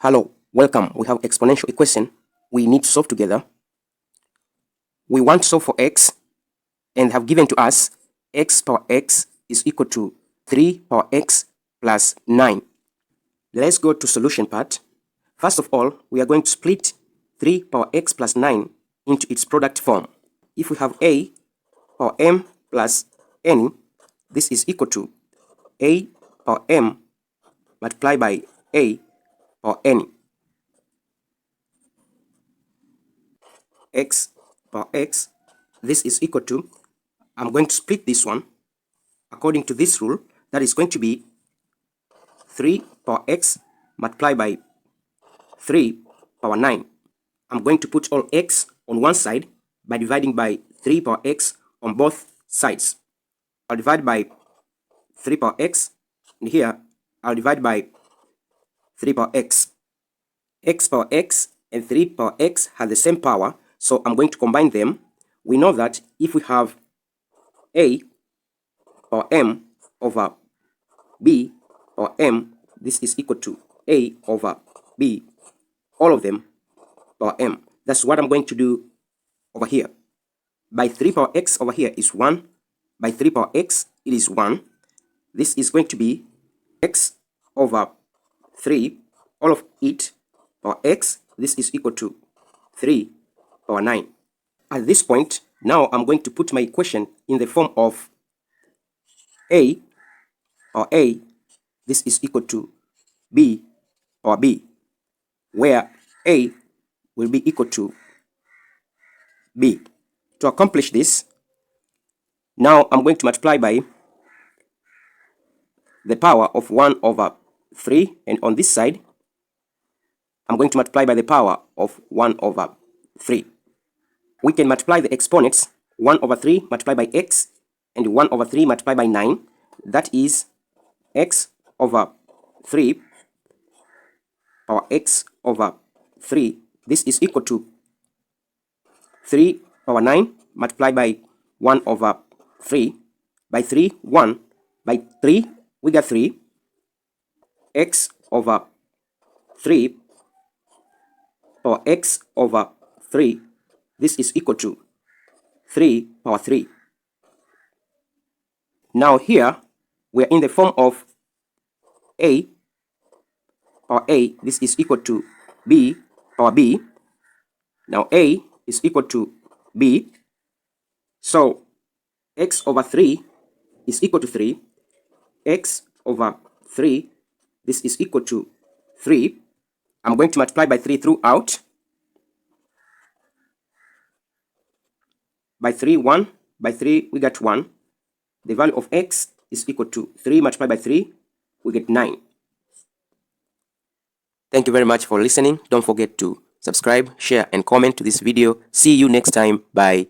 Hello, welcome. We have exponential equation we need to solve together. We want to solve for x and have given to us x power x is equal to 3 power x plus 9. Let's go to solution part. First of all, we are going to split 3 power x plus 9 into its product form. If we have a power m plus n, this is equal to a power m multiplied by a power n. X power x, this is equal to, I'm going to split this one according to this rule, that is going to be 3 power x multiplied by 3 power 9. I'm going to put all x on one side by dividing by 3 power x on both sides. I'll divide by 3 power x, and here I'll divide by 3 power x. X power x and 3 power x have the same power, so I'm going to combine them. We know that if we have a power m over b power m, this is equal to a over b, all of them power m. That's what I'm going to do over here. By 3 power x over here is 1. By 3 power x, it is 1. This is going to be x over 3, all of it, power x. This is equal to 3 power 9. At this point, now I'm going to put my equation in the form of a power a. This is equal to b power b, where a will be equal to b. To accomplish this, now I'm going to multiply by the power of 1 over 3, and on this side, I'm going to multiply by the power of 1 over 3. We can multiply the exponents, 1 over 3 multiplied by x, and 1 over 3 multiplied by 9. That is x over 3 power x over 3. This is equal to 3 power 9 multiplied by 1 over 3. By 3, 1. By 3, we got 3. X over 3 power x over 3. This is equal to 3 power 3. Now here, we are in the form of a power a. This is equal to b power b. Now a is equal to b. So x over 3 is equal to 3. X over 3, this is equal to 3. I'm going to multiply by 3 throughout. By 3, 1. By 3, we get 1. The value of x is equal to 3 multiplied by 3, we get 9. Thank you very much for listening. Don't forget to subscribe, share, and comment to this video. See you next time. Bye.